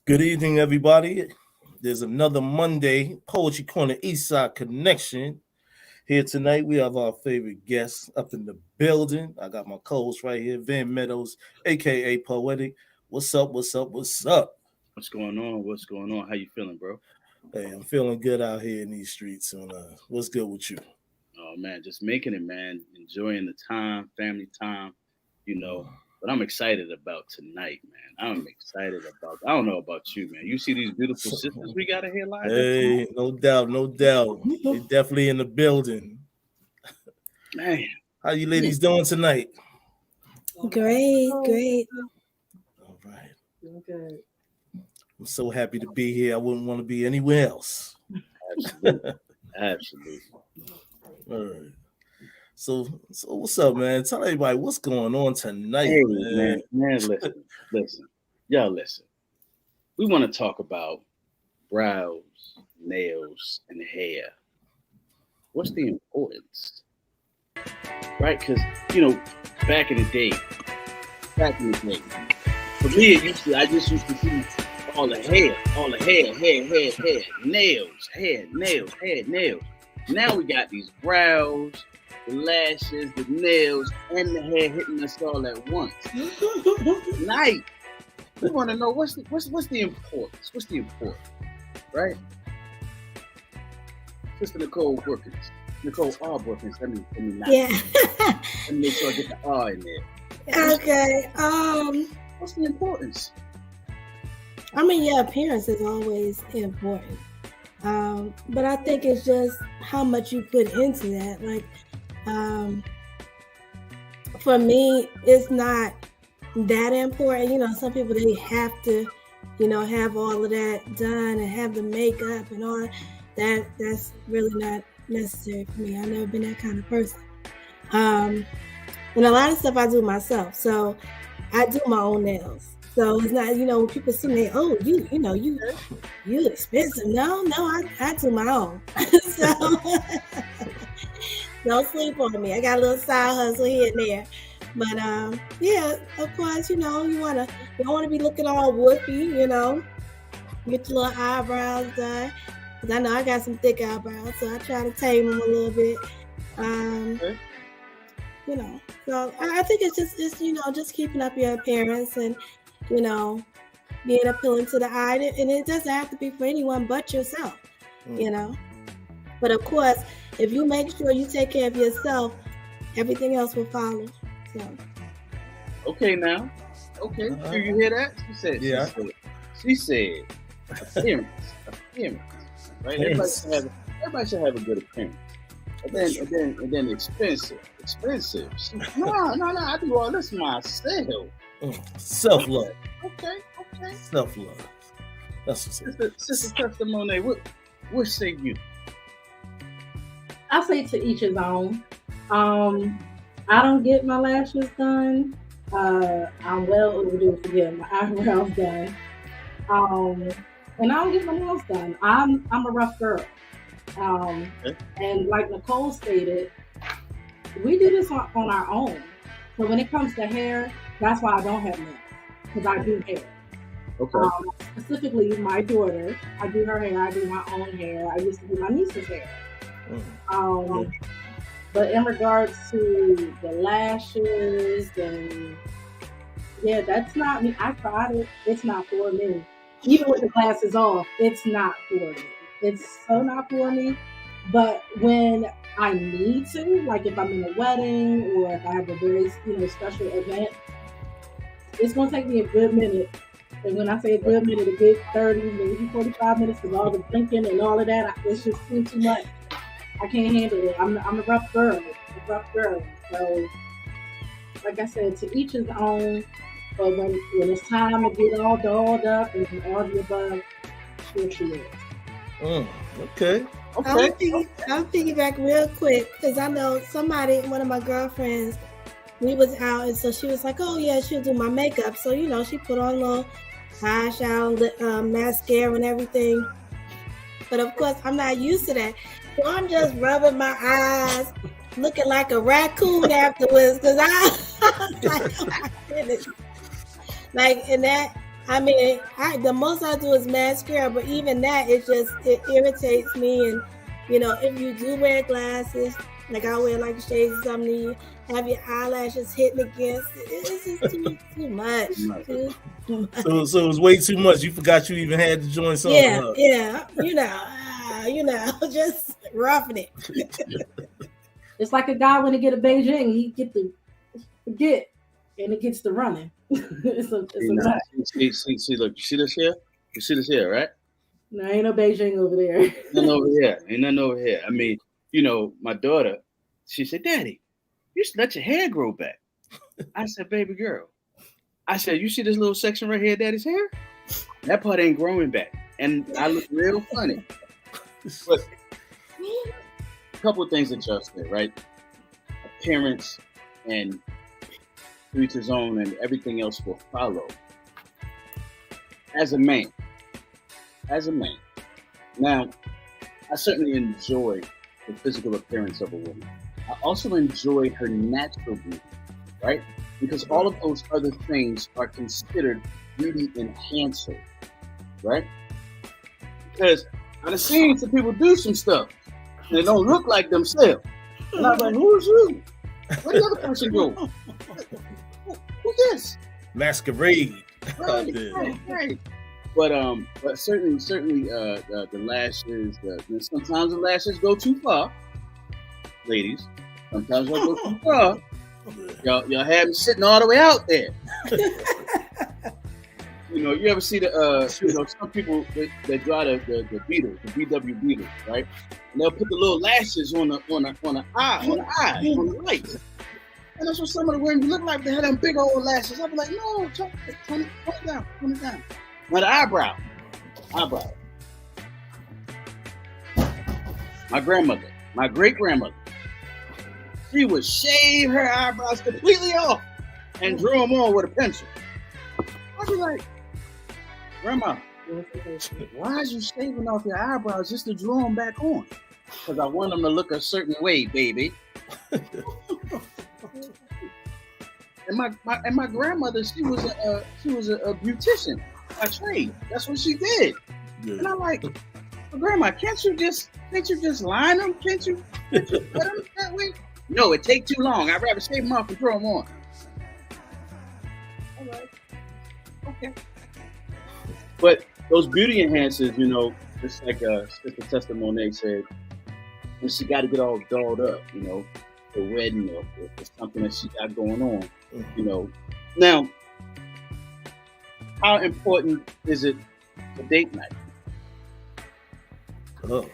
Good evening, everybody. There's another Monday Poetry Corner Eastside Connection. Here tonight, we have our favorite guests up in the building. I got my co-host right here, Meadows, a.k.a. Poetic. What's up, what's up, what's up? What's going on? What's going on? How you feeling, bro? Hey, I'm feeling good out here in these streets. And what's good with you? Oh, man, just making it, man. Enjoying the time, family time, But I'm excited about tonight, man. I'm excited about. I don't know about you, man. You see these beautiful sisters we got here live. Hey, no doubt, no doubt. They definitely in the building. Man, how you ladies doing tonight? Great. All right. Good. I'm so happy to be here. I wouldn't want to be anywhere else. Absolutely. All right. So what's up, man? Tell everybody what's going on tonight, hey, man. Listen. Y'all listen. We want to talk about brows, nails, and hair. What's the importance? Right? Because, back in the day, for me, I just used to see all the hair, nails. Now we got these brows, the lashes, the nails, and the hair hitting us all at once. Night. We want to know what's the importance? What's the importance? Right? Sister Nicole Brookins. Nicole R. Brookins. Let me not. Yeah. Let me make sure I get the R in there. Okay. What's the importance? I mean, your appearance is always important. But I think it's just how much you put into that. Like, for me, it's not that important. Some people, they have to, have all of that done and have the makeup and all that. That's really not necessary for me. I've never been that kind of person. And a lot of stuff I do myself. So I do my own nails. So it's not, when people see me, oh, you expensive. No, I do my own. So don't sleep on me. I got a little side hustle here and there. But yeah, of course, you don't want to be looking all woofy, get your little eyebrows done. Because I know I got some thick eyebrows, so I try to tame them a little bit. So I think it's just keeping up your appearance and, being appealing to the eye. And it doesn't have to be for anyone but yourself, But of course, if you make sure you take care of yourself, everything else will follow. So. Okay, now. Okay, do you hear that? She said. Yeah. She said appearance. Right? Everybody should have a good appearance. And then expensive. No, I do all this myself. Self-love. Okay. Self-love. That's what's up. Sister Testimony, what say you? I say to each his own. I don't get my lashes done. I'm well overdue for getting my eyebrows done. And I don't get my nails done. I'm a rough girl. And like Nicole stated, we do this on our own. So when it comes to hair, that's why I don't have nails, because I do hair. Okay. Specifically, my daughter, I do her hair. I do my own hair. I used to do my niece's hair. But in regards to the lashes and that's not me. I tried it. It's not for me. Even with the glasses off, it's not for me. It's so not for me. But when I need to, like if I'm in a wedding or if I have a very special event, it's gonna take me a good minute. And when I say a good minute, a good 30, maybe 45 minutes, because all the blinking and all of that, it's just too much. I can't handle it. I'm a rough girl. So, like I said, to each his own. But when it's time to get all dolled up and all the above, sure she is. Okay. I'll piggyback real quick because I know one of my girlfriends, we was out, and so she was like, oh yeah, she'll do my makeup. So, she put on a little eyeshadow, mascara and everything. But of course, I'm not used to that. So I'm just rubbing my eyes, looking like a raccoon afterwards, because I was like, oh my goodness. Like, and that, I mean, the most I do is mascara, but even that, it irritates me. And if you do wear glasses, like I wear like shades or something, you have your eyelashes hitting against it. It's just too much. Too much. So it was way too much. You forgot you even had to join something. Yeah. Just roughing it. It's like a guy when he get a Beijing, he get the forget, and it gets to running. it's a see, look, you see this here? You see this here, right? No, ain't no Beijing over there. Ain't nothing over here. I mean, my daughter, she said, "Daddy, you should let your hair grow back." I said, "Baby girl," I said, "You see this little section right here, Daddy's hair? That part ain't growing back." And I look real funny. But a couple of things that y'all said, right? Appearance and to each his own, and everything else will follow. As a man. Now, I certainly enjoy the physical appearance of a woman. I also enjoy her natural beauty, right? Because all of those other things are considered beauty enhancers, right? Because I've seen some people do some stuff and they don't look like themselves. And I'm like, who's you? Where the other person go? Who's this? Masquerade. Right. But certainly, the lashes. Sometimes the lashes go too far, ladies. Sometimes they go too far. Y'all have them sitting all the way out there. You ever see some people that drive the Beatles, the VW Beatles, right? And they'll put the little lashes on the lights. And that's what some of the women look like. They had them big old lashes. I'll be like, no, tone it down. Now the eyebrow. My grandmother, my great grandmother, she would shave her eyebrows completely off and draw them on with a pencil. I'd be like, Grandma, why is you shaving off your eyebrows just to draw them back on? Because I want them to look a certain way, baby. And my grandmother, she was a beautician by trade. That's what she did. Yeah. And I'm like, well, Grandma, can't you just line them? Can't you put them that way? No, it takes too long. I'd rather shave them off and throw them on. All right. Okay. But those beauty enhancers, just like Sister Testimony said, and she got to get all dolled up, the wedding or something that she got going on, Now, how important is it for date night? Oh,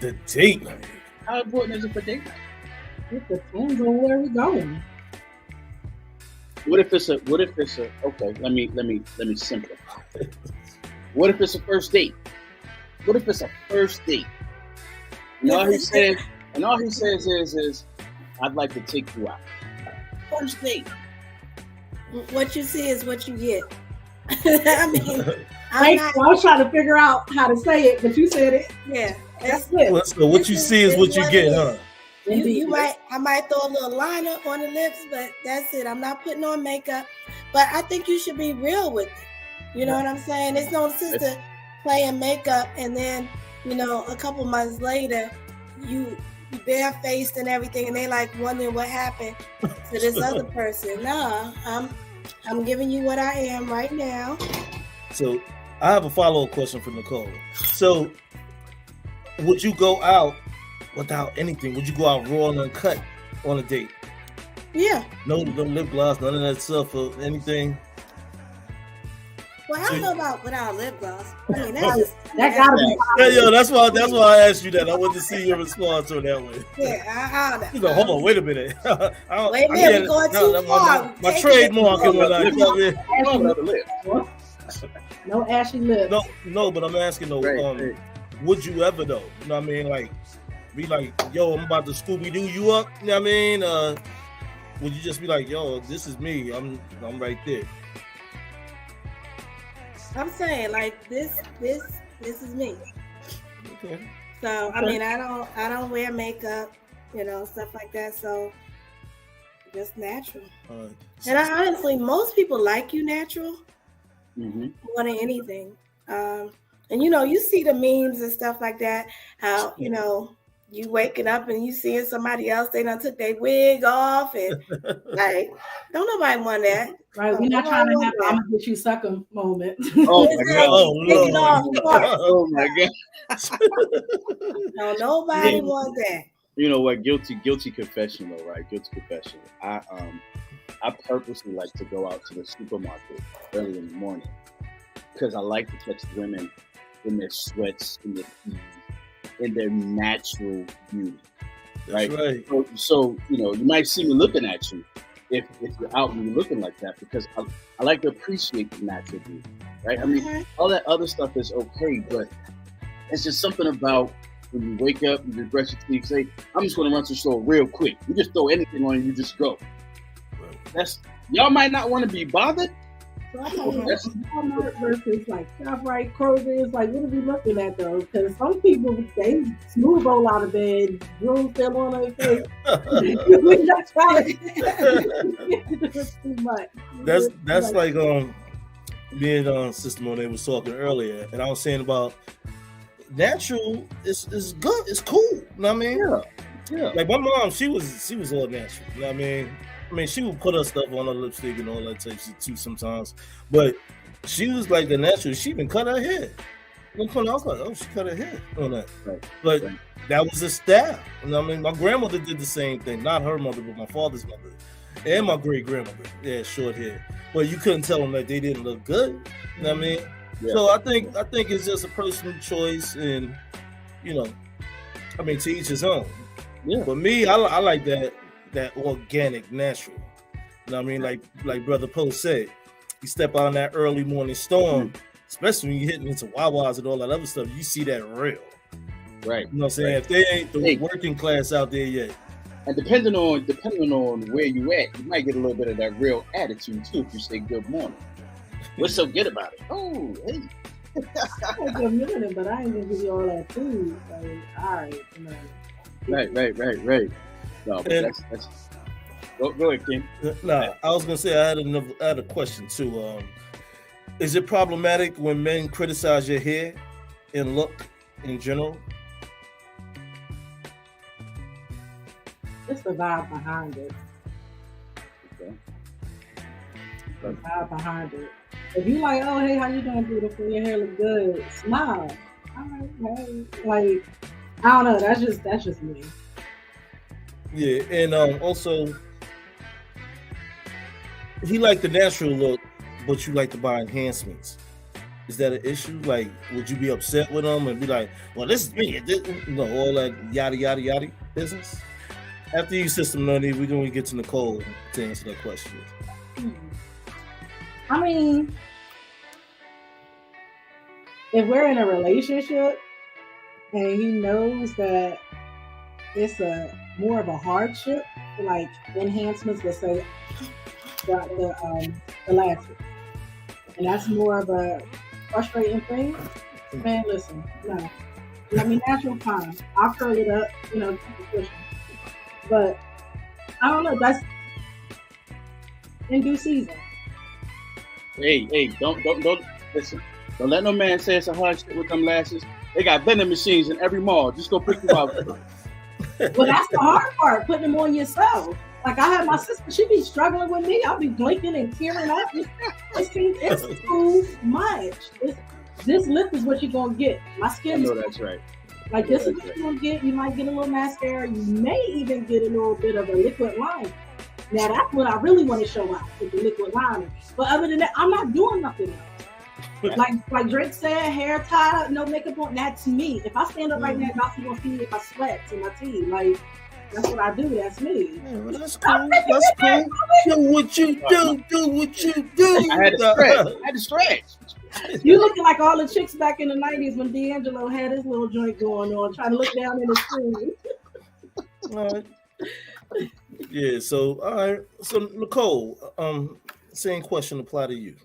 the date night. How important is it for date night? It depends on where we're going. What if it's a okay, let me simplify. What if it's a first date? What if it's a first date? And all he says is I'd like to take you out. First date. What you see is what you get. I mean, I was trying to figure out how to say it, but you said it. Yeah, that's it. So what you see is what you get, huh? I might throw a little liner on the lips, but that's it. I'm not putting on makeup. But I think you should be real with it. You know what I'm saying? It's no sense to playing makeup and then, a couple months later, you barefaced and everything, and they like wondering what happened to this other person. No, I'm giving you what I am right now. So I have a follow-up question for Nicole. So would you go out without anything? Would you go out raw and uncut on a date? Yeah. No lip gloss, none of that stuff or anything? Well, I don't know about without lip gloss. I mean, that gotta be. Yeah, that's why I asked you that. I wanted to see your response on that one. Yeah, I don't know. Hold on, wait a minute. Wait a minute, we're going too far. My trademark and what I come in. No ashy lips. No, but I'm asking though, right. Would you ever though? You know what I mean? Like, be like, yo, I'm about to Scooby-Doo you up. You know what I mean? Would you just be like, yo, this is me. I'm right there. I'm saying like this is me. Okay. So I mean, I don't wear makeup, stuff like that. So just natural. And honestly, most people like you natural. more than anything. And you see the memes and stuff like that. How you waking up and you seeing somebody else, they done took their wig off, and like, don't nobody want that. Right, we're not trying to have I'm gonna get you sucker moment. Oh my God! Oh my God! No, nobody wants that. You know what? Guilty confession, though, right? Guilty confession. I purposely like to go out to the supermarket early in the morning because I like to catch women in their sweats, in their teeth, in their natural beauty. Right? That's right. So you might see me looking at you if you're out and you're looking like that, because I like to appreciate the natural beauty. Right? I mean, all that other stuff is okay, but it's just something about when you wake up, you just brush your teeth, say, I'm just going to run to the store real quick. You just throw anything on and you just go. Y'all might not want to be bothered. So I thought Walmart versus like ShopRite, Kroger is like, what are we looking at though? Because some people, they smooth roll out of bed, room still on their face. We're not trying to do too much. That's like me and Sister Monet was talking earlier, and I was saying about natural is good, it's cool. You know what I mean? Yeah. Like my mom, she was all natural. You know what I mean? She would put her stuff on her lipstick and all that type of shit too sometimes. But she was like a natural. She even cut her hair. I was like, oh, she cut her hair on that. Right. But that was a style. You know what I mean? My grandmother did the same thing. Not her mother, but my father's mother. And my great grandmother. Yeah, short hair. But you couldn't tell them that they didn't look good. You know what I mean? Yeah. So I think it's just a personal choice, and to each his own. Yeah. But me, I like that organic, natural. You know what I mean? Like Brother Poe said, you step out in that early morning storm, especially when you're hitting into Wawas and all that other stuff, you see that real. Right. You know what I'm saying? If they ain't the working class out there yet. And depending on where you at, you might get a little bit of that real attitude too if you say good morning. What's so good about it? Oh, hey. Good morning, but I ain't gonna give you all that food. Like, all right, Right. No, but that's go ahead, King. Nah, I was gonna say I had a question too. Is it problematic when men criticize your hair and look in general? It's the vibe behind it. Okay. The vibe behind it. If you like, oh hey, how you doing, beautiful? Your hair look good. Smile. All right, hey. Like, I don't know. That's just me. Yeah, and also, he like the natural look, but you like to buy enhancements. Is that an issue? Like, would you be upset with him and be like, "Well, this is me," all that yada yada yada business? After you, Sister Money, we're gonna get to Nicole to answer that question. I mean, if we're in a relationship and he knows that it's more of a hardship, like enhancements, let's say the lashes, and that's more of a frustrating thing, man, listen, no. I mean, natural fine. I'll curl it up, keep it pushing. But I don't know, that's in due season. Hey, don't listen. Don't let no man say it's a hard shit with them lashes. They got vending machines in every mall. Just go pick them out. Well, that's the hard part, putting them on yourself. Like I had my sister, she be struggling with me. I'll be blinking and tearing up. It's too much. This lip is what you're gonna get. My skin. I know that's right. Like this is what you're gonna get. You might get a little mascara. You may even get a little bit of a liquid liner. Now that's what I really want to show out with the liquid liner. But other than that, I'm not doing nothing else. Like Drake said, hair tied up, no makeup on. That's me. If I stand up right now, y'all gonna see me with my sweats and my teeth. Like that's what I do. That's me. Yeah, well, that's cool. That's cool. Do what you do. Do what you do. I had to stretch. You looking like all the chicks back in the 90s when D'Angelo had his little joint going on, trying to look down in the screen. All right. Yeah, so all right. So Nicole, same question apply to you.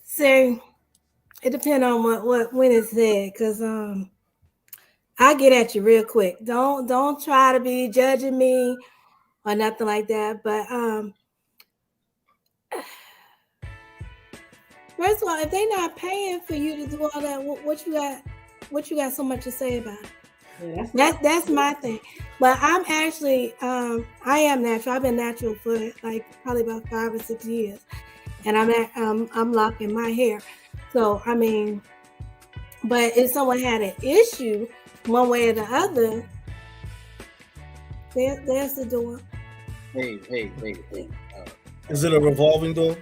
So it depends on what when it's said, because I get at you real quick. Don't try to be judging me or nothing like that. But First of all, if they're not paying for you to do all that, what you got so much to say about it? Yeah, That's my thing. But I'm actually I am natural. I've been natural for like probably about 5 or 6 years, and I'm locking my hair. So I mean, but if someone had an issue one way or the other, there's the door. Hey. Is it a revolving door?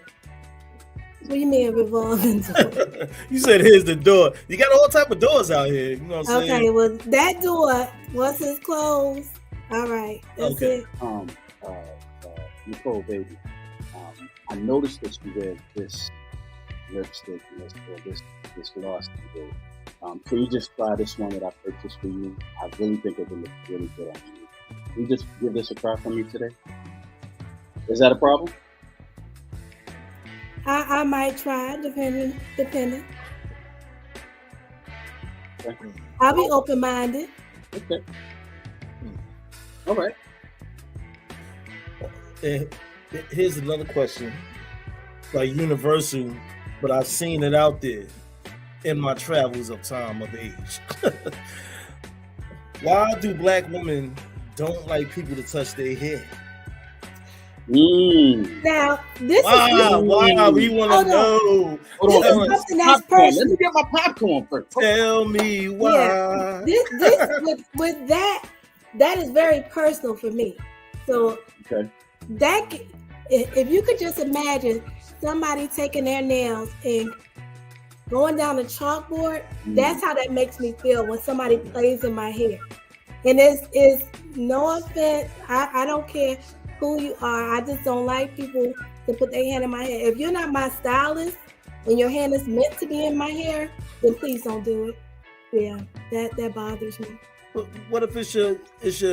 What do you mean a revolving door? You said here's the door. You got all type of doors out here. You know what I'm saying? Okay, well that door, once it's closed, all right, that's Okay. it. Nicole, baby, I noticed that you wear this lipstick or this gloss today. Can you just try this one that I purchased for you? I really think it would look really good on you. Can you just give this a try for me today? Is that a problem? I might try, depending. Okay. I'll be open-minded. Okay. All right. And here's another question, like universal, but I've seen it out there in my travels of time of age. Why do black women don't like people to touch their hair? Now, this Why? We want to know. Hold on. is something that's Popcorn. Let personal. me get my popcorn first. Tell me why. Yeah. This with that is very personal for me. So Okay. that if you could just imagine somebody taking their nails and going down the chalkboard, that's how that makes me feel when somebody plays in my hair. And it's no offense. I don't care who you are. I just don't like people to put their hand in my hair. If you're not my stylist and your hand is meant to be in my hair, then please don't do it. Yeah, that bothers me. But what if it's your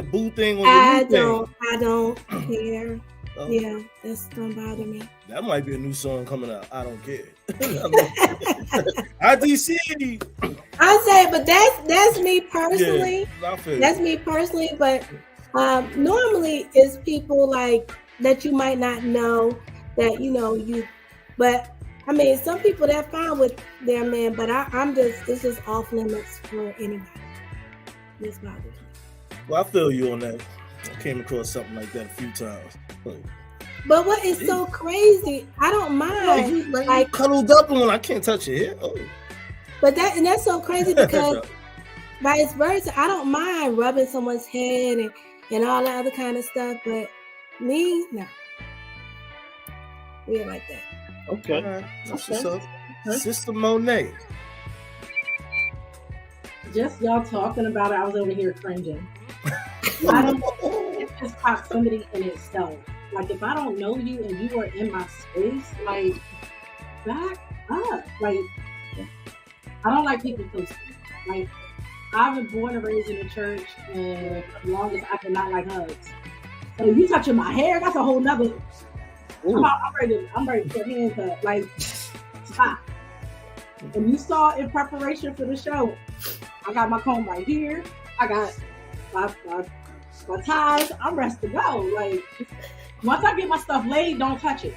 boo thing or your new thing? I don't care. Oh, Yeah, that's gonna bother me. that might be a new song coming out. I don't care. IDC. I say, but that's me personally. Yeah, I feel you. That's me personally. But normally it's people like that you might not know that you. But I mean, some people they're fine with their man, but it's just off limits for anybody. This bothers me. Well, I feel you on that. I came across something like that a few times. But what is so crazy? I don't mind. Like cuddled up on, I can't touch your hair. Oh. But that's so crazy because vice versa, I don't mind rubbing someone's head and all that other kind of stuff. But me, no. Weird like that. Okay. All right. That's what's up. Sister Monet. Just y'all talking about it, I was over here cringing. I don't it's just proximity in itself. Like if I don't know you and you are in my space, like back up. Like I don't like people close to me. Like I've been born and raised in the church, and as long as I did not like hugs. So you touching my hair, that's a whole nother. I'm ready to put hands up. Like stop. And you saw in preparation for the show, I got my comb right here. I got my ties. I'm ready to go. Like once I get my stuff laid, don't touch it.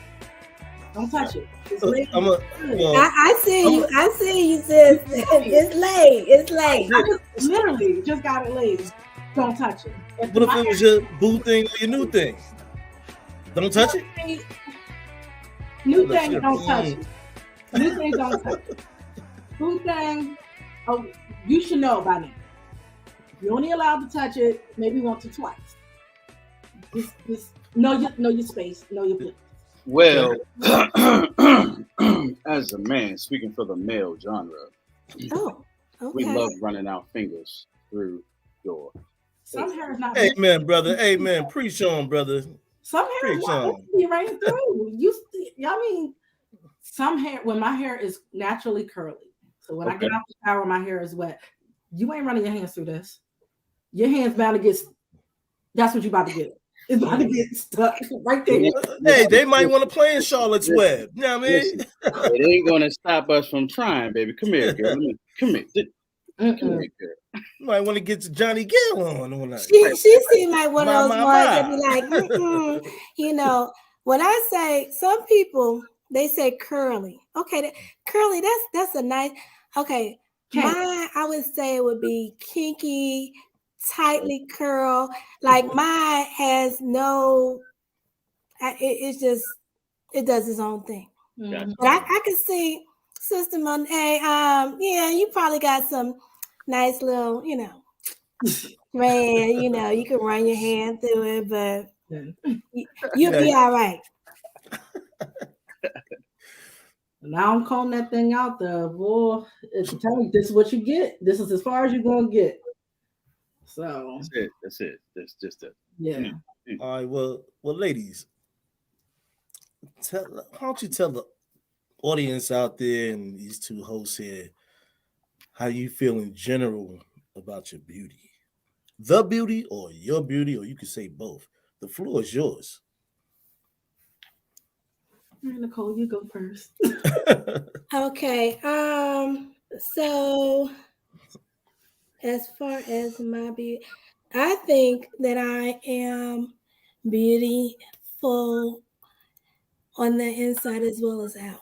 Don't touch it. It's laid. I see you. I see you, sis. It's laid. It's laid. I literally just got it laid. Don't touch it. What if it was your boo thing or your new thing? Don't touch it? New thing, don't touch it. New thing, don't touch it. New thing, oh, you should know by now. You're only allowed to touch it maybe once or twice. Just know your space, know your place. Well, as a man, speaking for the male genre, Oh, okay. we love running our fingers through your. Some hair is not. Amen, brother. Amen. Preach on, brother. Some hair is Preach not on. meant to be right through. I mean, some hair. When my hair is naturally curly, so when I get out the shower, my hair is wet. You ain't running your hands through this. Your hands bound to get. That's what you about to get. It's about to get stuck right there. Hey, they might want to play in Charlotte's Web. You know what I mean? Listen, it ain't gonna stop us from trying, baby. Come here, girl. Come here. Come here, girl. You might want to get to Johnny Gill on that. She seemed like one of those ones My. that be like, when I say some people They say curly. Okay, curly. That's a nice. Okay, mine I would say it would be kinky, tightly curl. Like mine has no. It's just it does its own thing. Gotcha. But I could see Sister Monet. Yeah, you probably got some nice little, thread. You can run your hand through it, but you'll be all right. Now I'm calling that thing out there, boy. It's telling you this is what you get. This is as far as you're gonna get. So That's it. That's just it. Yeah. All right. Well, ladies, why don't you tell the audience out there and these two hosts here how you feel in general about your beauty, the beauty or your beauty, or you could say both. The floor is yours. Nicole, you go first. Okay. So as far as my beauty, I think that I am beautiful on the inside as well as out.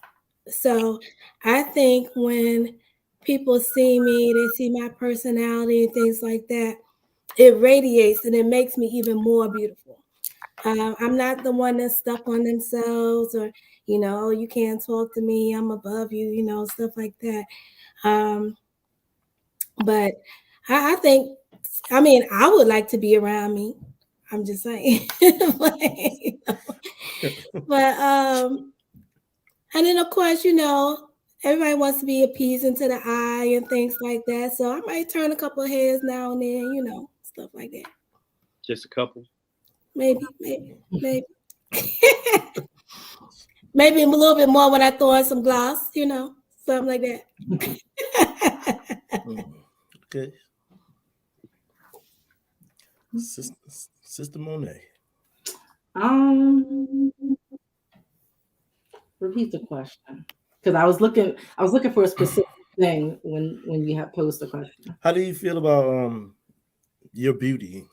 So I think when people see me, they see my personality and things like that, it radiates and it makes me even more beautiful. I'm not the one that's stuck on themselves or, you can't talk to me, I'm above you, stuff like that. But I think, I would like to be around me. I'm just saying. But and then of course, everybody wants to be appeasing to the eye and things like that. So I might turn a couple of heads now and then, stuff like that. Just a couple? Maybe. Maybe a little bit more when I throw in some gloss, something like that. Okay. Sister Monet. Repeat the question. Because I was looking for a specific thing when you had posed the question. How do you feel about your beauty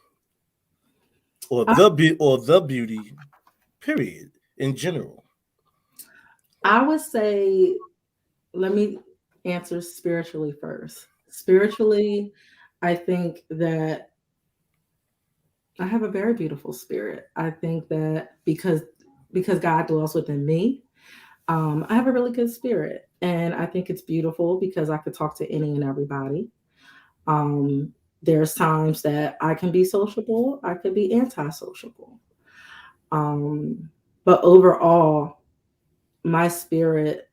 or the beauty period in general? I would say, let me answer spiritually first. Spiritually, I think that I have a very beautiful spirit. I think that because God dwells within me, I have a really good spirit. And I think it's beautiful because I could talk to any and everybody. There's times that I can be sociable, I could be antisociable. But overall, my spirit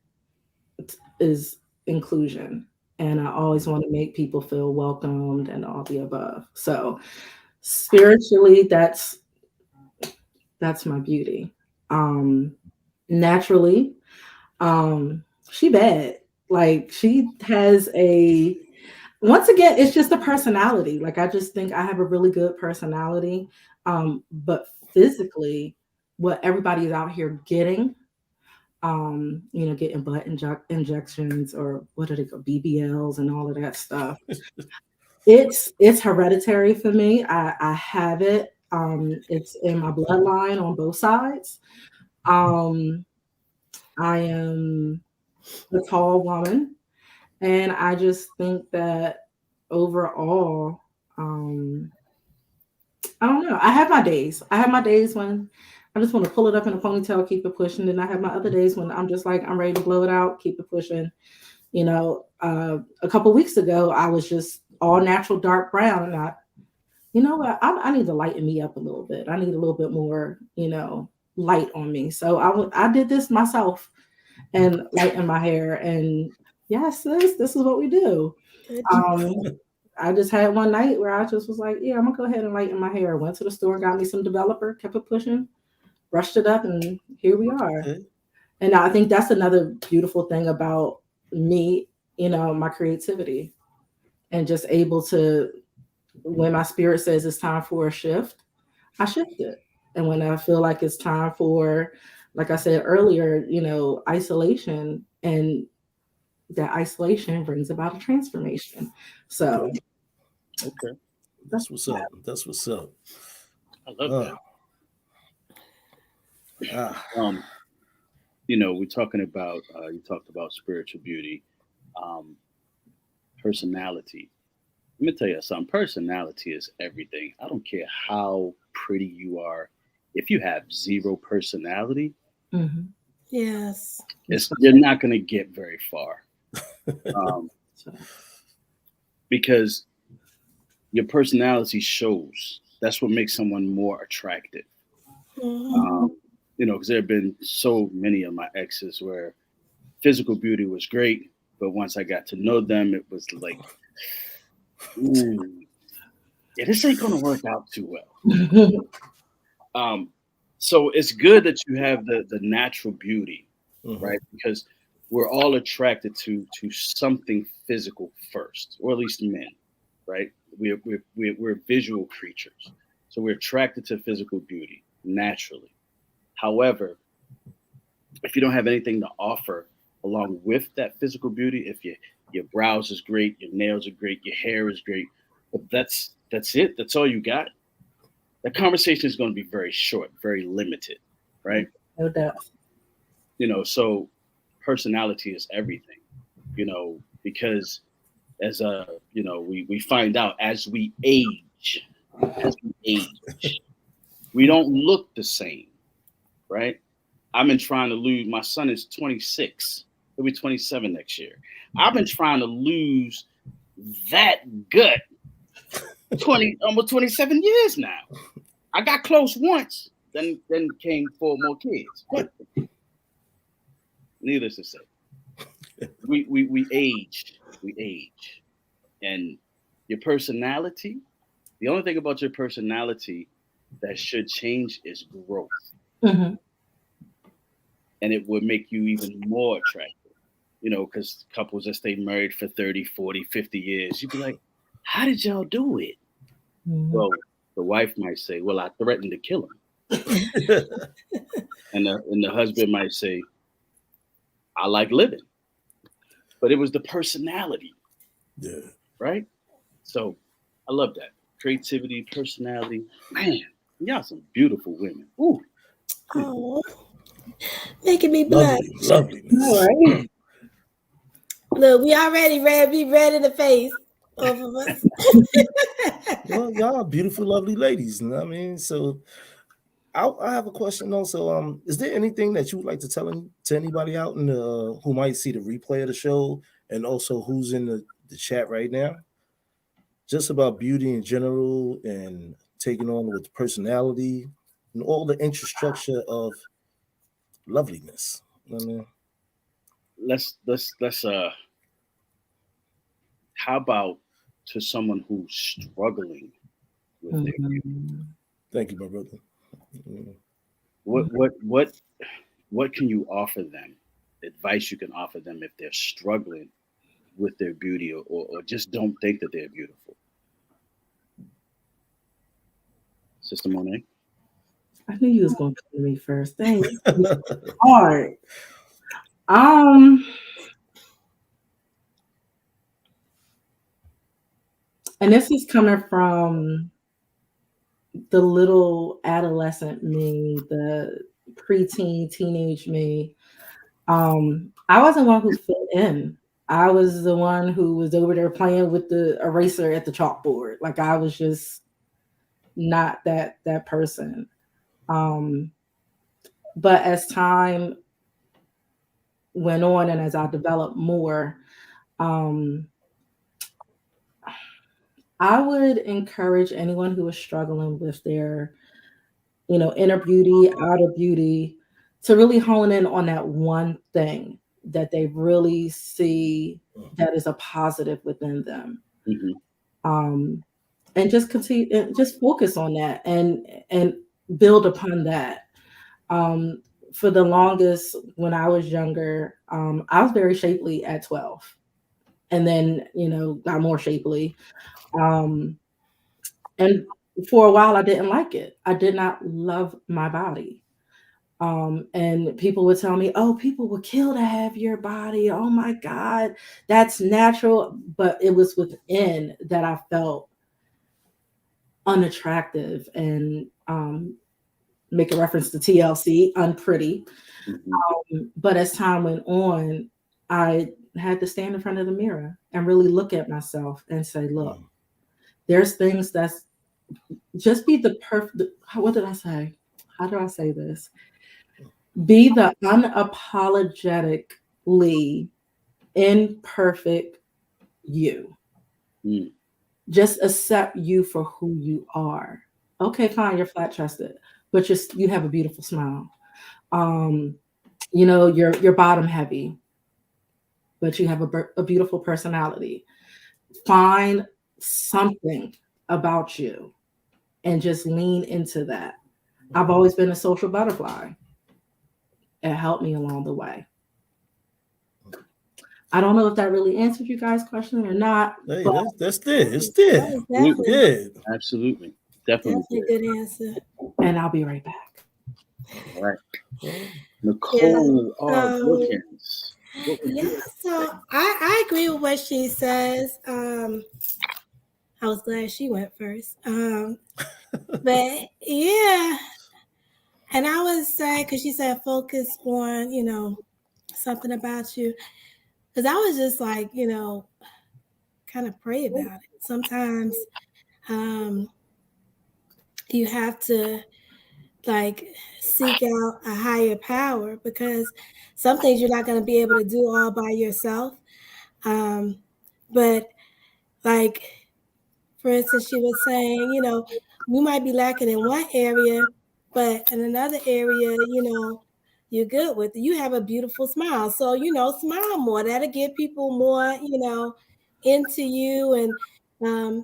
is inclusion. And I always want to make people feel welcomed and all the above. So spiritually, that's my beauty. Naturally, she bad. Like she has once again, it's just a personality. Like I just think I have a really good personality. But physically, what everybody is out here getting, getting butt injections or what do they call BBLs and all of that stuff. It's hereditary for me. I have it. It's in my bloodline on both sides. I am a tall woman, and I just think that overall, I don't know. I have my days. When I just want to pull it up in a ponytail, keep it pushing. And I have my other days when I'm just like, I'm ready to blow it out, keep it pushing. A couple weeks ago, I was just all natural dark brown. And I need to lighten me up a little bit. I need a little bit more, light on me. So I did this myself and lighten my hair. And yes, this is what we do. I just had one night where I just was like, yeah, I'm gonna go ahead and lighten my hair. Went to the store, got me some developer, kept it pushing, brushed it up, and here we are. Okay. And I think that's another beautiful thing about me, my creativity, and just able to, when my spirit says it's time for a shift, I shift it. And when I feel like it's time for, like I said earlier, isolation, and that isolation brings about a transformation. So, okay, that's what's up. That's what's up. I love that. we're talking about, you talked about spiritual beauty, personality. Let me tell you something. Personality is everything. I don't care how pretty you are. If you have zero personality, Yes. you're not going to get very far. Because your personality shows. That's what makes someone more attractive. Because there have been so many of my exes where physical beauty was great, but once I got to know them, it was like, yeah, this ain't gonna work out too well. So it's good that you have the natural beauty, right? Because we're all attracted to something physical first, or at least men, right? We're visual creatures, so we're attracted to physical beauty naturally. However, if you don't have anything to offer along with that physical beauty, if your brows is great, your nails are great, your hair is great, but that's it. That's all you got. The conversation is going to be very short, very limited, right? No doubt. So personality is everything, because as we find out as we age, we don't look the same, right? I've been trying to lose. My son is 26. He'll be 27 next year. I've been trying to lose that gut almost 27 years now. I got close once, then came 4 more kids. But needless to say, we age. And your personality, the only thing about your personality that should change is growth. And it would make you even more attractive, because couples that stay married for 30, 40, 50 years, you'd be like, how did y'all do it? Well, the wife might say, well, I threatened to kill him. and the husband might say, I like living. But it was the personality. Yeah. Right? So I love that. Creativity, personality. Man, y'all some beautiful women. Ooh. Oh, making me blush. Loveliness. All right. Look, we already be red in the face, both of us. Well, y'all are beautiful, lovely ladies. You know what I mean? So I have a question also. Is there anything that you would like to tell to anybody out in the who might see the replay of the show, and also who's in the chat right now? Just about beauty in general and taking on with personality and all the infrastructure of loveliness. You know what I mean? Let's how about to someone who's struggling with their beauty? Thank you, my brother. What can you offer them? Advice you can offer them if they're struggling with their beauty or just don't think that they're beautiful? Sister Monet? I knew you was going to come to me first. Dang, it's hard. And this is coming from the little adolescent me, the preteen, teenage me. I wasn't one who fit in. I was the one who was over there playing with the eraser at the chalkboard. Like I was just not that person. But as time went on and as I developed more, I would encourage anyone who is struggling with their, inner beauty, outer beauty, to really hone in on that one thing that they really see that is a positive within them. And just continue and just focus on that and build upon that. For the longest, when I was younger, I was very shapely at 12, and then got more shapely. And for a while, I didn't like it. I did not love my body. And people would tell me, oh, people would kill to have your body. Oh my God, that's natural. But it was within that I felt unattractive and make a reference to TLC, unpretty. Mm-hmm. But as time went on, I had to stand in front of the mirror and really look at myself and say, look, there's things that's just be the perfect. What did I say? How do I say this? Be the unapologetically imperfect you. Mm. Just accept you for who you are. Okay, fine, you're flat chested, but you have a beautiful smile. You're bottom heavy, but you have a beautiful personality. Find something about you and just lean into that. I've always been a social butterfly. It helped me along the way. I don't know if that really answered you guys' question or not. Hey, that's it. It's there. Definitely, Absolutely. Definitely. a good answer. And I'll be right back. All right. Nicole R. Wilkins. Yeah, so I agree with what she says. I was glad she went first. But yeah, and I would say, because she said focus on, something about you. Because I was just like, kind of pray about it. Sometimes you have to seek out a higher power, because some things you're not going to be able to do all by yourself. But for instance, she was saying, we might be lacking in one area, but in another area, you're good with it. You have a beautiful smile. So, smile more. That'll get people more, into you and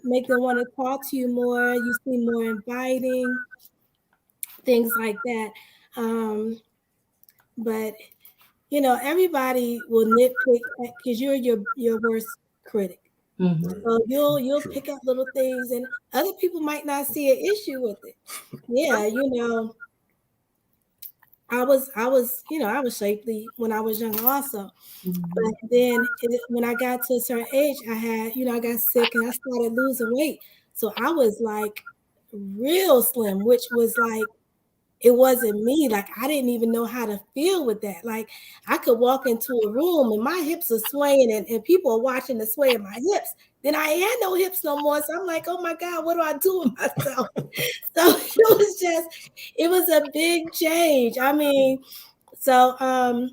make them want to talk to you more. You seem more inviting, things like that. But, everybody will nitpick because you're your worst critic. Mm-hmm. So you'll pick up little things, and other people might not see an issue with it. Yeah, I was shapely when I was young also. Mm-hmm. But then when I got to a certain age, I got sick and I started losing weight. So I was real slim, which was it wasn't me. I didn't even know how to feel with that. I could walk into a room and my hips are swaying and people are watching the sway of my hips. Then I had no hips no more. So I'm like, oh my God, what do I do with myself? So it was a big change. I mean, so and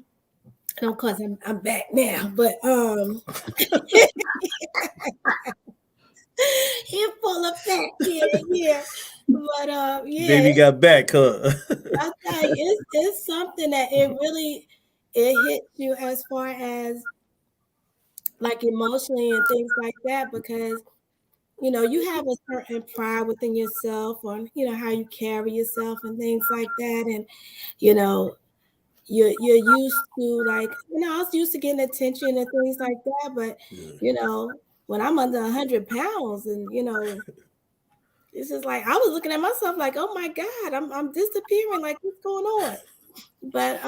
of course I'm back now, but he's full of fat here. But yeah, baby got back, huh? I tell you, it's something that it hits you as far as emotionally and things like that, because you have a certain pride within yourself on how you carry yourself and things like that, and you're used to I was used to getting attention and things like that, but when I'm under 100 pounds and it's just I was looking at myself oh my God, I'm disappearing, what's going on? But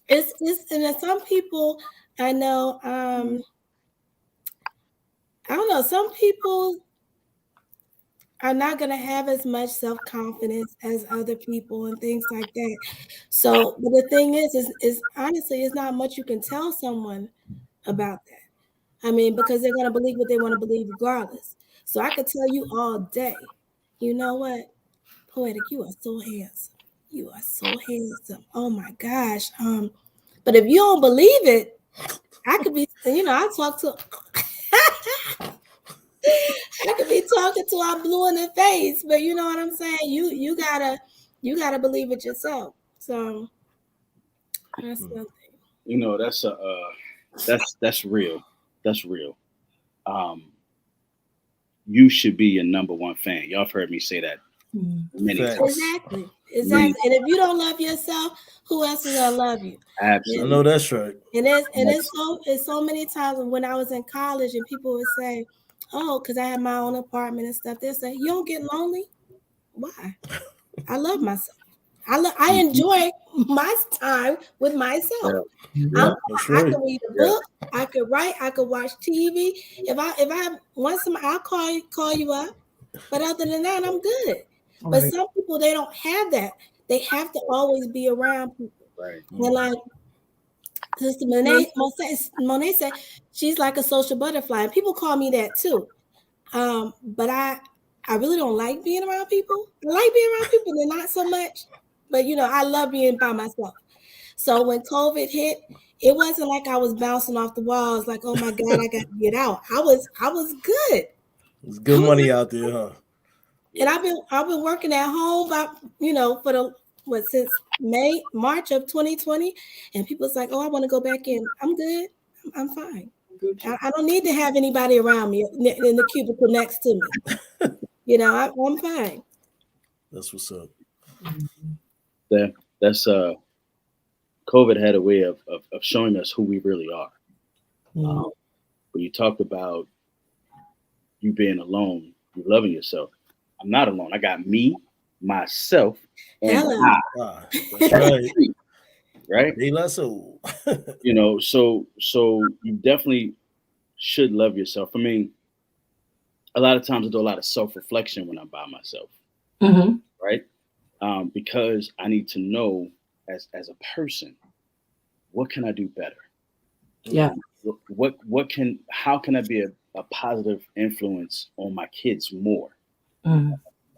it's and then some people I know, I don't know, some people are not going to have as much self-confidence as other people and things like that. So, but the thing is honestly, it's not much you can tell someone about that. I mean, because they're going to believe what they want to believe regardless. So I could tell you all day, you know what, Poetic, you are so handsome. You are so handsome. Oh my gosh. But if you don't believe it, I could be, I talk to I could be talking to I'm blue in the face, but you know what I'm saying? You gotta believe it yourself. So that's something. That's real. That's real. You should be your number one fan. Y'all have heard me say that many times. Exactly. And if you don't love yourself, who else is gonna love you? Absolutely. I know that's right. And it's so many times when I was in college and people would say, oh, because I had my own apartment and stuff, they say, you don't get lonely? Why? I love myself. I enjoy my time with myself. Yeah, I can read a book, I could write, I could watch TV. If I want some, I'll call you up. But other than that, I'm good. But some people, they don't have that. They have to always be around people. Right. And like Sister Monet said, she's like a social butterfly. And people call me that too. But I really don't like being around people. I like being around people, but not so much. But I love being by myself. So when COVID hit, it wasn't like I was bouncing off the walls, like, oh my God, I got to get out. I was good. There's good money out there, huh? And I've been working at home, for since March of 2020, and people's like, oh, I want to go back in. I'm good. I'm fine. I don't need to have anybody around me in the cubicle next to me. I'm fine. That's what's up. That's COVID had a way of showing us who we really are. When you talked about you being alone, you loving yourself. I'm not alone. I got me, myself, and I. That's right. Right? So you definitely should love yourself. I mean, a lot of times I do a lot of self-reflection when I'm by myself. Right? Because I need to know as a person, what can I do better? Yeah. How can I be a positive influence on my kids more?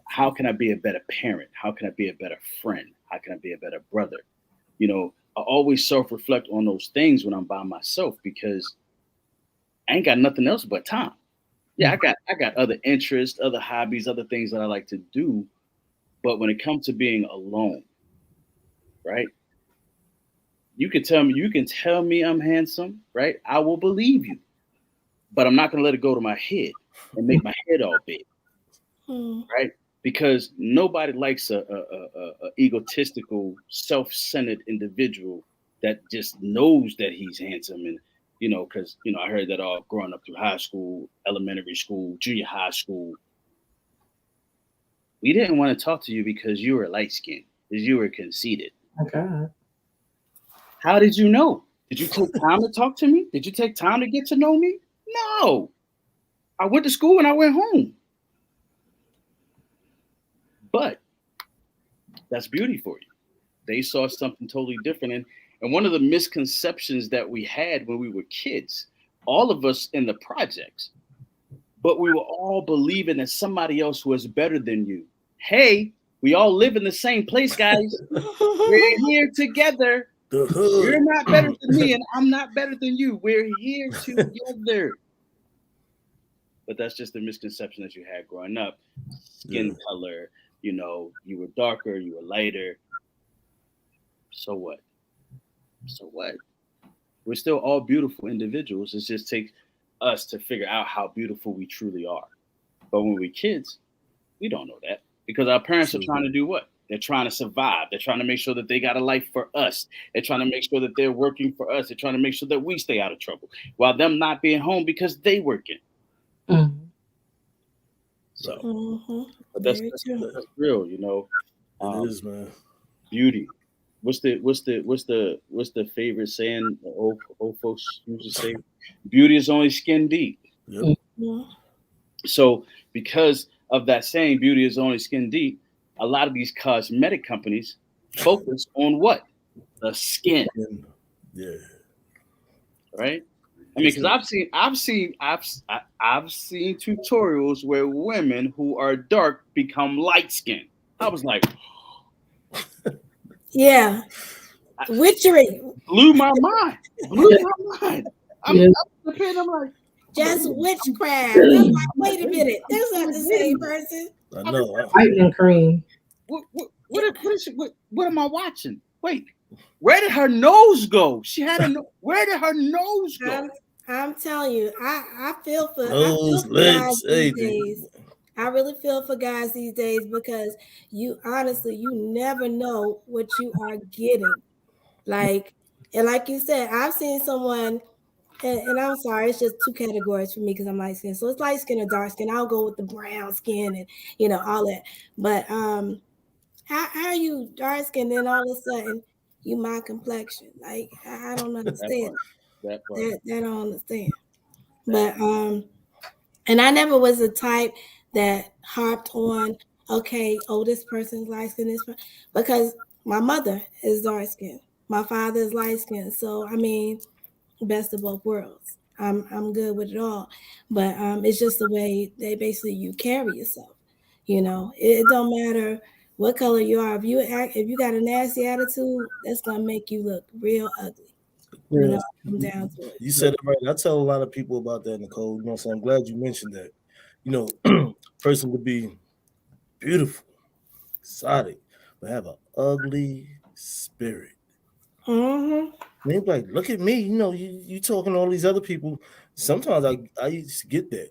How can I be a better parent? How can I be a better friend? How can I be a better brother? I always self-reflect on those things when I'm by myself because I ain't got nothing else but time. Yeah, I got other interests, other hobbies, other things that I like to do. But when it comes to being alone, right? You can tell me I'm handsome, right? I will believe you. But I'm not gonna let it go to my head and make my head all big. Right? Because nobody likes a egotistical, self-centered individual that just knows that he's handsome. And, because, I heard that all growing up through high school, elementary school, junior high school. We didn't want to talk to you because you were light-skinned, because you were conceited. Okay. How did you know? Did you take time to talk to me? Did you take time to get to know me? No. I went to school and I went home. But that's beauty for you. They saw something totally different. And one of the misconceptions that we had when we were kids, all of us in the projects, but we were all believing that somebody else was better than you. Hey, we all live in the same place, guys. We're here together. You're not better than me, and I'm not better than you. We're here together. But that's just the misconception that you had growing up. Skin color, you were darker, you were lighter. So what? We're still all beautiful individuals. It just takes us to figure out how beautiful we truly are. But when we're kids, we don't know that because our parents are trying to do what? They're trying to survive. They're trying to make sure that they got a life for us. They're trying to make sure that they're working for us. They're trying to make sure that we stay out of trouble while them not being home because they working. So, but that's real, it is, man. Beauty. What's the favorite saying old folks usually say? Beauty is only skin deep. Yep. So because of that saying, beauty is only skin deep, a lot of these cosmetic companies focus on what? The skin. Yeah. Right? I mean, because I've seen tutorials where women who are dark become light skinned. I was like, yeah, witchery blew my mind. I'm like, just witchcraft. I'm like, wait a minute, that's not the same person. I know. Whitening cream. What am I watching? Wait, where did her nose go? She had a where did her nose go? I'm telling you, I feel for legs, guys these days. I really feel for guys these days because you never know what you are getting. Like you said, I've seen someone, and I'm sorry, it's just two categories for me because I'm light skin. So it's light skin or dark skin. I'll go with the brown skin and all that. But how are you dark skin and all of a sudden you my complexion? Like I don't understand. That I don't understand. But and I never was the type that harped on, okay, oh, this person's light skin, because my mother is dark skinned, my father is light skinned. So I mean, best of both worlds. I'm good with it all, but it's just the way they basically you carry yourself. You know, it don't matter what color you are. If you got a nasty attitude, that's gonna make you look real ugly. You know, come down to it. You said it right. I tell a lot of people about that, Nicole. You know, so I'm glad you mentioned that. You know, person could be beautiful, exotic, but have an ugly spirit. Mm-hmm. They be like, look at me. You know, you talking to all these other people. Sometimes I used to get that.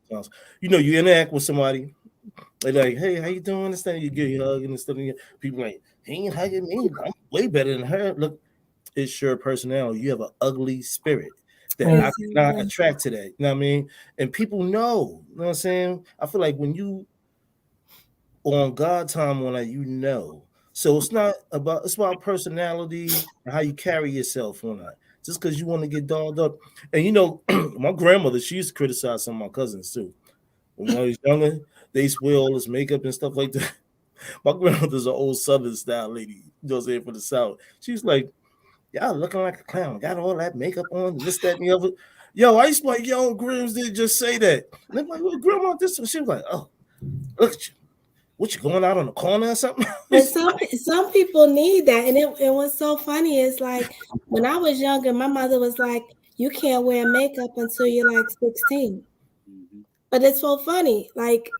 Sometimes. You know, you interact with somebody. They're like, hey, how you doing? This thing, you get your hug and stuff. People like, he ain't hugging me. I'm way better than her. Look, it's your personality. You have an ugly spirit that I cannot attract to that. You know what I mean? And people know. You know what I'm saying? I feel like when you on God time on that, you know. So it's about personality and how you carry yourself on that. Just because you want to get dolled up. And you know, my grandmother, she used to criticize some of my cousins too. When I was younger, they used to wear all this makeup and stuff like that. My grandmother's an old Southern style lady, you know what I'm saying, for the South. She's like, y'all looking like a clown, got all that makeup on, this, that, and the other. Yo, I used to like, yo, Grims did just say that. And I'm like, well, Grandma, this, and she was like, oh, look at you. What, you going out on the corner or something? But some people need that, and it was so funny. It's like when I was younger, my mother was like, "You can't wear makeup until you're like 16." Mhm. But it's so funny. Like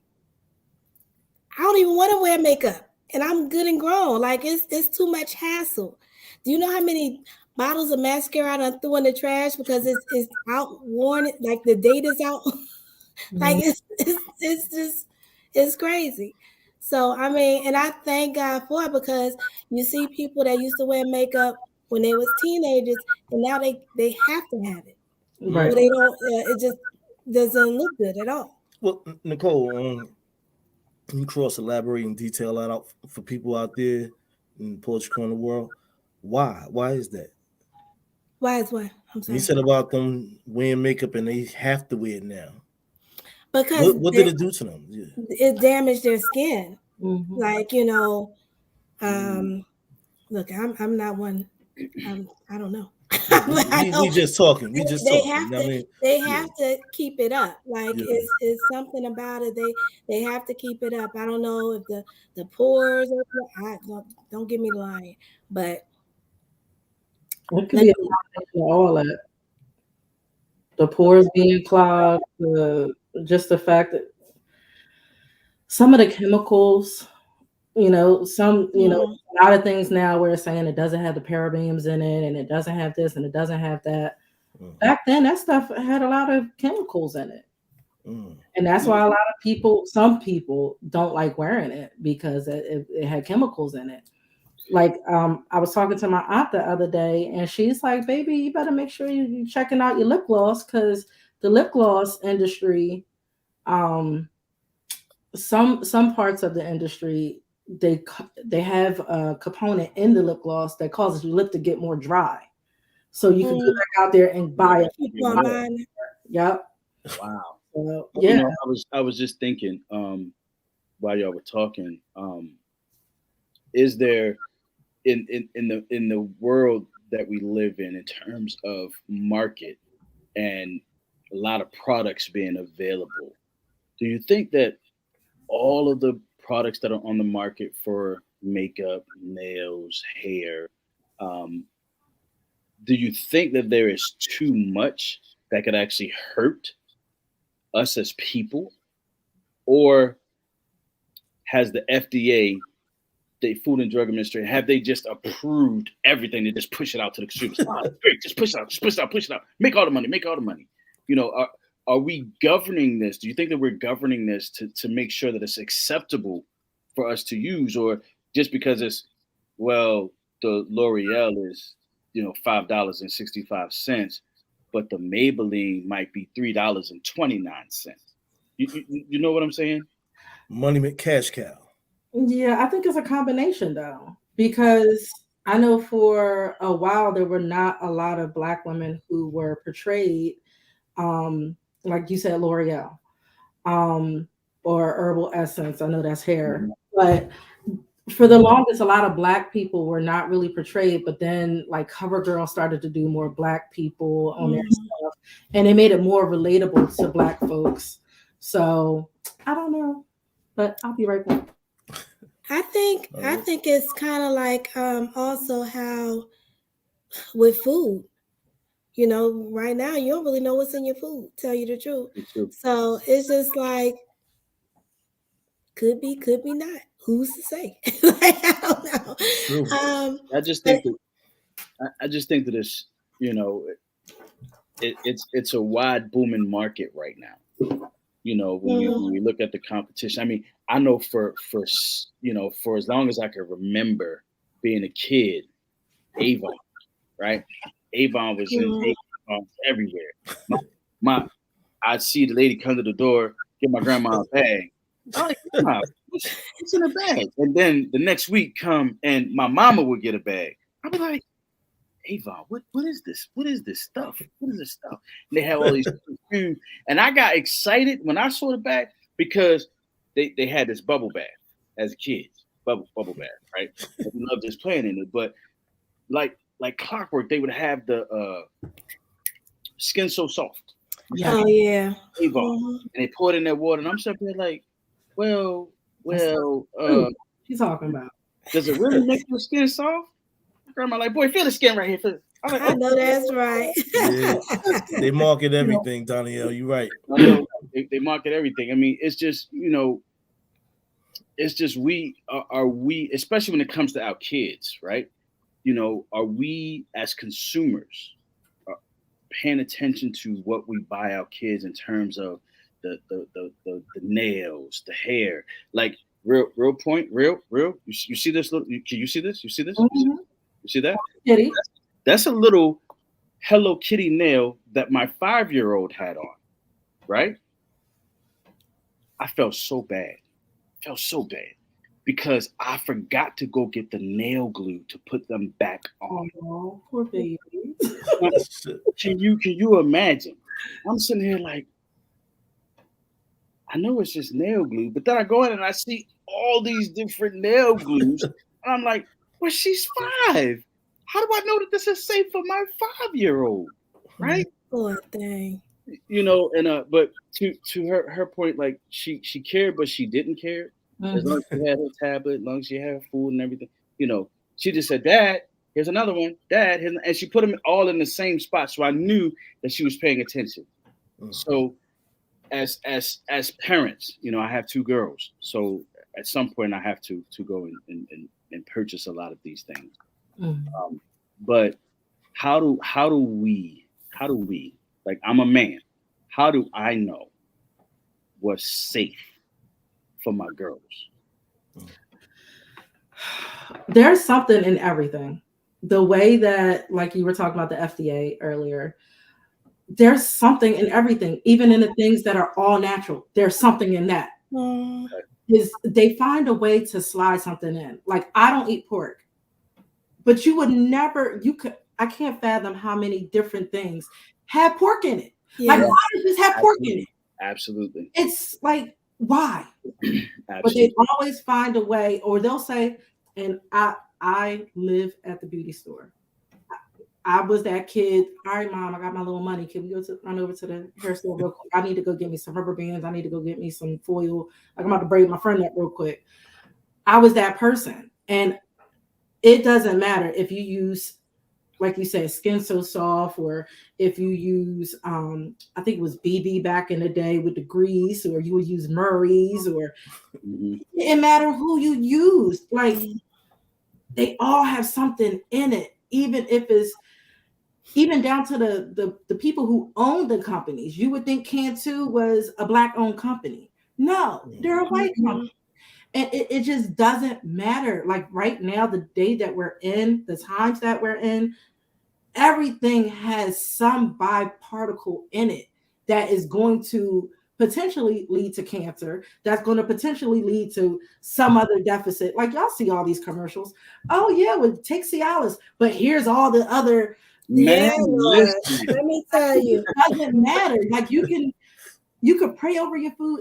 I don't even want to wear makeup, and I'm good and grown. Like it's too much hassle. Do you know how many bottles of mascara I threw in the trash because it's out worn? Like the date is out. Like it's just it's crazy. So I mean, and I thank God for it because you see people that used to wear makeup when they was teenagers, and now they have to have it, Right. or they don't. It just doesn't look good at all. Well, Nicole, can you cross elaborate and detail that out for people out there in the poetry corner world? Why? Why is that? Why is what? I'm You sorry. said about them wearing makeup and they have to wear it now. Because What did it do to them? Yeah. it damaged their skin. Mhm. Like look, I'm not one. I don't know. I We don't, just talking. We just they talking. have You know what I to mean? they Yeah. have to keep it up. Like Yeah. it's something about it. They have to keep it up. I don't know if the pores or don't get me lying, but It could be a combination of all that. The pores being clogged, just the fact that some of the chemicals, a lot of things now we're saying it doesn't have the parabens in it and it doesn't have this and it doesn't have that. Back then, that stuff had a lot of chemicals in it. And that's why some people don't like wearing it because it had chemicals in it. Like I was talking to my aunt the other day and she's like, baby, you better make sure you're checking out your lip gloss because the lip gloss industry, some parts of the industry, they have a component in the lip gloss that causes your lip to get more dry. So you can go back out there and buy it. keep on buying. Yep. Wow. Yeah. You know, I was just thinking while y'all were talking, is there in the world that we live in terms of market and a lot of products being available, do you think that all of the products that are on the market for makeup, nails, hair, do you think that there is too much that could actually hurt us as people? Or has the FDA, the Food and Drug Administration, have they just approved everything and just push it out to the consumers? Oh, great, just push it out, push it out. Make all the money. You know, are we governing this? Do you think that we're governing this to make sure that it's acceptable for us to use, or just because it's, well, the L'Oreal is, $5.65, but the Maybelline might be $3.29. You know what I'm saying? Money cash cow. Yeah, I think it's a combination though, because I know for a while there were not a lot of Black women who were portrayed, like you said, L'Oreal. or herbal essence. I know that's hair, but for the longest, a lot of Black people were not really portrayed, but then like CoverGirl started to do more Black people on their stuff, and they made it more relatable to Black folks. So I don't know, but I'll be right back. I think it's kind of like also how with food, you know, right now you don't really know what's in your food, tell you the truth. So it's just like could be not. Who's to say? Like, I don't know. True. I just think that it's, you know, it's a wide booming market right now. You know, when we look at the competition, I mean, I know for you know, for as long as I can remember being a kid, Avon, right? Avon was in Avon everywhere. I'd see the lady come to the door, get my grandma a bag. I'm like, Grandma, what's in the bag? And then the next week come and my mama would get a bag. I'd be like, Avon, what is this? What is this stuff? What is this stuff? And they have all these food. And I got excited when I saw the bag because they had this bubble bath as kids. Bubble bath, right? And we loved just playing in it. But like clockwork, they would have the Skin So Soft. Oh yeah. Avon. And they pour it in that water. And I'm sitting there like, well, she's talking about. Does it really make your skin soft? Grandma like, boy, feel the skin right here. I'm like, I know that's right. Yeah. They market everything, Danielle. You're right. I know they market everything. I mean, it's just, you know, it's just we, especially when it comes to our kids, right? You know, are we as consumers paying attention to what we buy our kids in terms of the nails, the hair, like real point, real. You see this little? Can you see this? You see this? Mm-hmm. You see that? Kitty. That's a little Hello Kitty nail that my 5-year-old had on, right? I felt so bad. Because I forgot to go get the nail glue to put them back on. Oh, poor baby. Can you imagine? I'm sitting here like, I know it's just nail glue, but then I go in and I see all these different nail glues, and I'm like, well, she's 5. How do I know that this is safe for my 5-year-old? Right? Poor thing. You know, and but to her point, like she cared, but she didn't care. As long as she had her tablet, as long as she had her food and everything, you know, she just said, Dad, here's another one, Dad, and she put them all in the same spot. So I knew that she was paying attention. So as parents, you know, I have 2 girls. So at some point I have to go and purchase a lot of these things. But how do we, like, I'm a man, how do I know what's safe for my girls? There's something in everything. The way that, like you were talking about the FDA earlier, there's something in everything, even in the things that are all natural. There's something in that. Is they find a way to slide something in. Like, I don't eat pork, but you would never, I can't fathom how many different things have pork in it. Yeah. Like, why does this have pork in it? Absolutely. It's like, why? But they always find a way, or they'll say, and I live at the beauty store. I was that kid. All right, Mom, I got my little money. Can we run over to the hair store real quick? I need to go get me some rubber bands. I need to go get me some foil. Like, I'm about to braid my friend up real quick. I was that person. And it doesn't matter if you use, like you said, Skin So Soft, or if you use, I think it was BB back in the day with the grease, or you would use Murray's, or it didn't matter who you used. Like, they all have something in it, even if it's, even down to the people who own the companies. You would think Cantu was a Black-owned company. No, they're a white company. And it just doesn't matter. Like, right now, the day that we're in, the times that we're in, everything has some byparticle in it that is going to potentially lead to cancer, that's going to potentially lead to some other deficit. Like, y'all see all these commercials. Oh, yeah, well, take Cialis, but here's all the other. Yeah, let me tell you. It doesn't matter. Like, you could pray over your food.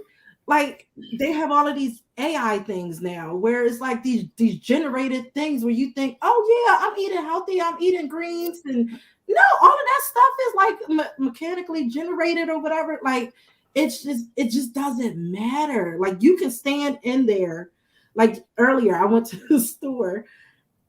like they have all of these AI things now where it's like these generated things where you think, oh yeah, I'm eating healthy, I'm eating greens, and no, all of that stuff is like mechanically generated or whatever. Like it just doesn't matter. Like you can stand in there. Like earlier, I went to the store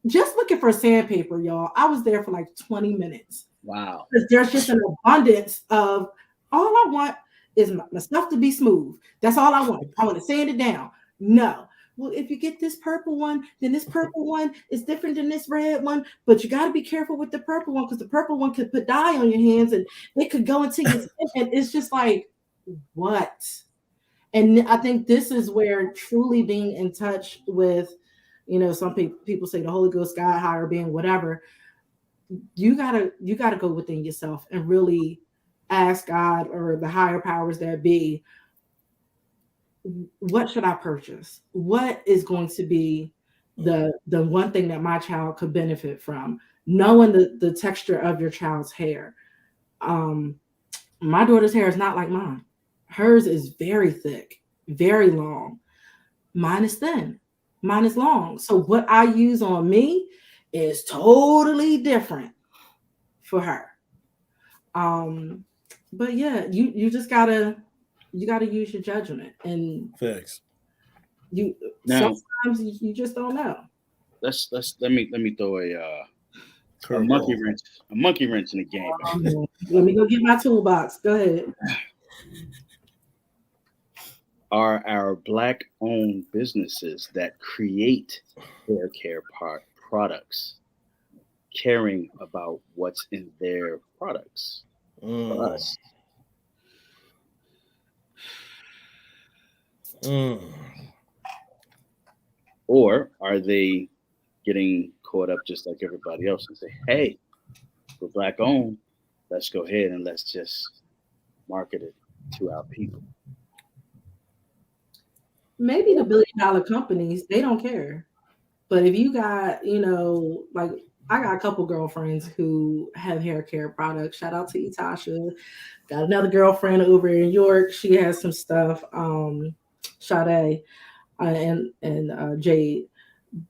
just looking for sandpaper, y'all. I was there for like 20 minutes. Wow. There's just an abundance of all I want is my stuff to be smooth. That's all I want. I want to sand it down. No. Well, if you get this purple one, then this purple one is different than this red one. But you got to be careful with the purple one because the purple one could put dye on your hands and it could go into your skin. And it's just like, what? And I think this is where truly being in touch with, some people say the Holy Ghost, God, higher being, whatever. You gotta go within yourself and really ask God or the higher powers that be, what should I purchase? What is going to be the one thing that my child could benefit from? Knowing the texture of your child's hair. My daughter's hair is not like mine. Hers is very thick, very long. Mine is thin. Mine is long. So what I use on me is totally different for her. But yeah, you just gotta use your judgment, and facts. Sometimes you just don't know. Let me throw a monkey wrench in the game. Let me go get my toolbox. Go ahead. Are our Black-owned businesses that create hair care products caring about what's in their products for us? Or are they getting caught up just like everybody else and say, hey, we're Black-owned, let's go ahead and let's just market it to our people? Maybe the billion-dollar companies, they don't care. But if you got, like I got a couple girlfriends who have hair care products. Shout out to Etasha. Got another girlfriend over in York. She has some stuff. Sade and Jade.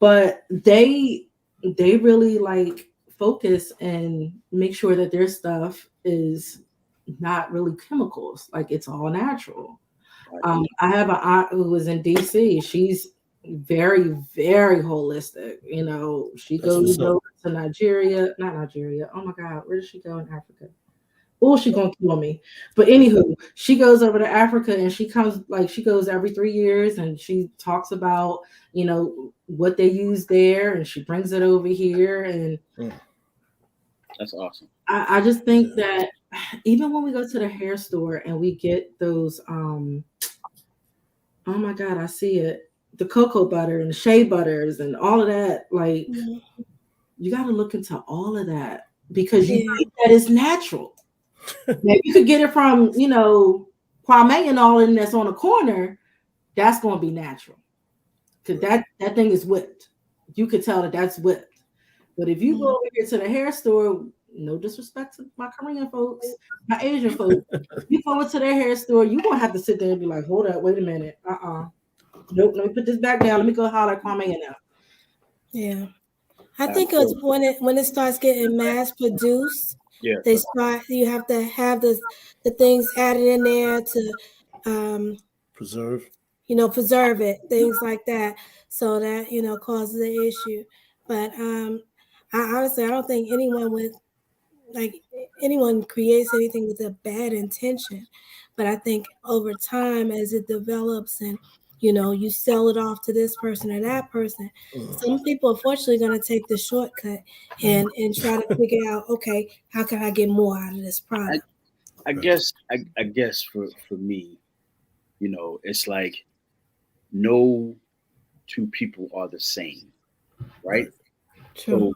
But they really like focus and make sure that their stuff is not really chemicals. Like it's all natural. I have an aunt who was in DC. She's very, very holistic. She goes over to not Nigeria. Oh my God, where does she go in Africa? Oh, she's gonna kill me. But anywho, she goes over to Africa and she goes every 3 years and she talks about, what they use there and she brings it over here. And that's awesome. I just think that even when we go to the hair store and we get those, oh my God, I see it. The cocoa butter and the shea butters and all of that, like you got to look into all of that because you think that is natural. Now, you could get it from, Kwame and all in that's on the corner. That's going to be natural because that thing is whipped. You could tell that's whipped. But if you go over here to the hair store, no disrespect to my Korean folks, my Asian folks, you go into their hair store, you're going to have to sit there and be like, hold up, wait a minute. Nope, let me put this back down. Let me go holler at Kwame now. Yeah. I think it's when it starts getting mass produced, you have to have the things added in there to preserve it, things like that, so that causes an issue. But I honestly, I don't think anyone creates anything with a bad intention. But I think over time, as it develops and you sell it off to this person or that person, some people unfortunately going to take the shortcut and try to figure out, okay, how can I get more out of this product? I guess for me, it's like no two people are the same, right? True.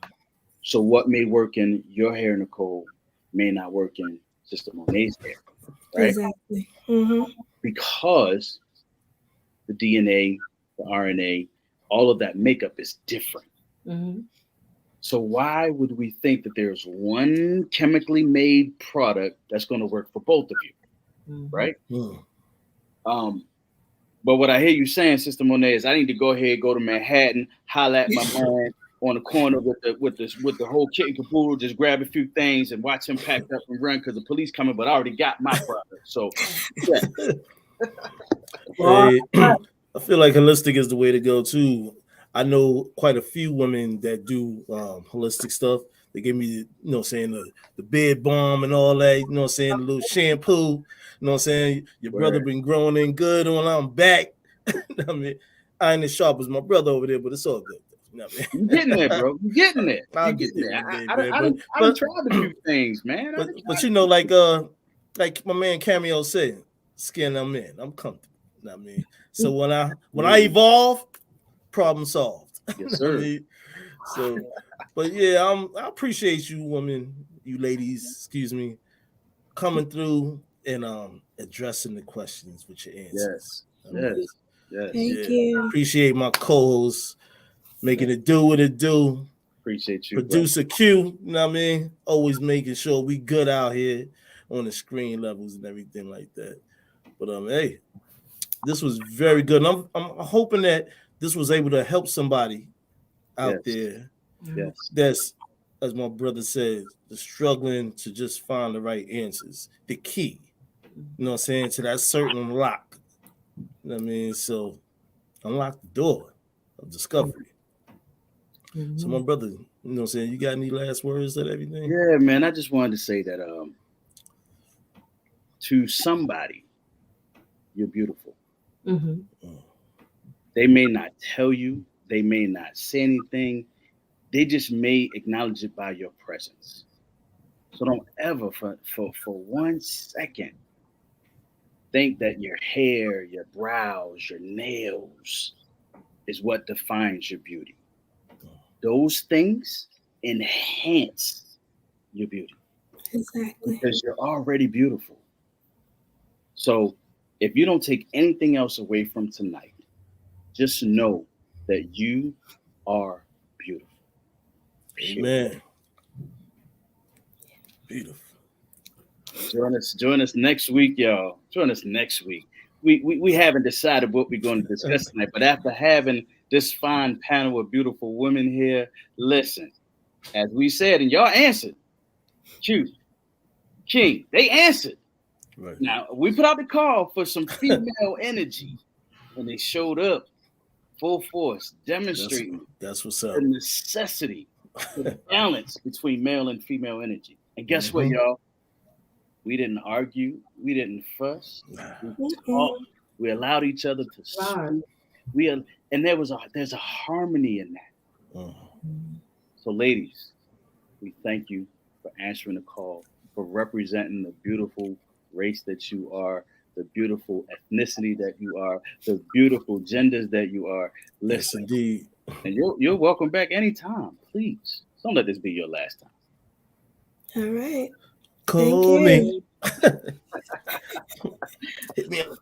So what may work in your hair, Nicole, may not work in Sister Monet's hair, right? Exactly. Mm-hmm. Because the DNA, the RNA, all of that makeup is different. Mm-hmm. So why would we think that there's one chemically made product that's going to work for both of you, right? But what I hear you saying, Sister Monet, is I need to go to Manhattan, holler at my man on the corner with the whole kit and caboodle, just grab a few things and watch him pack up and run because the police coming, but I already got my product. So yeah. Hey, I feel like holistic is the way to go too. I know quite a few women that do holistic stuff. They give me, the bed balm and all that, the little shampoo, your brother been growing in good when I'm back. I mean, I ain't as sharp as my brother over there, but it's all good. You getting there, bro. You getting there. I'll get there one day, man. I done tried a few things, man. But like my man Cameo said, skin I'm in. I'm comfortable. So when I evolve, problem solved. Yes, sir. But yeah, I appreciate you women, you ladies, excuse me, coming through and addressing the questions with your answers. Yes. Thank you. Appreciate my co-hosts making it do what it do. Appreciate you. Producer Q, always making sure we good out here on the screen levels and everything like that. But hey, this was very good. And I'm hoping that this was able to help somebody out there. Yes. That's, as my brother says, the struggling to just find the right answers. The key, to that certain lock. So unlock the door of discovery. Mm-hmm. So my brother, you got any last words and everything? Yeah, man. I just wanted to say that to somebody, you're beautiful. Mm-hmm. They may not tell you, they may not say anything, they just may acknowledge it by your presence. So don't ever for 1 second think that your hair, your brows, your nails is what defines your beauty. Those things enhance your beauty. Exactly. Because you're already beautiful. So if you don't take anything else away from tonight, just know that you are beautiful. Amen. Beautiful. Join us next week, y'all. Join us next week. We haven't decided what we're going to discuss tonight, but after having this fine panel of beautiful women here, listen, as we said, and y'all answered, Q, King, they answered. Right. Now, we put out the call for some female energy, and they showed up full force, demonstrating that's what's up. The necessity, the balance between male and female energy. And guess what, y'all? We didn't argue. We didn't fuss. We talked. We allowed each other to speak. And there's a harmony in that. So, ladies, we thank you for answering the call, for representing the beautiful race that you are, the beautiful ethnicity that you are, the beautiful genders that you are. Listen, yes, indeed. And you're welcome back anytime. Please don't let this be your last time. All right. Call me. Hit me up.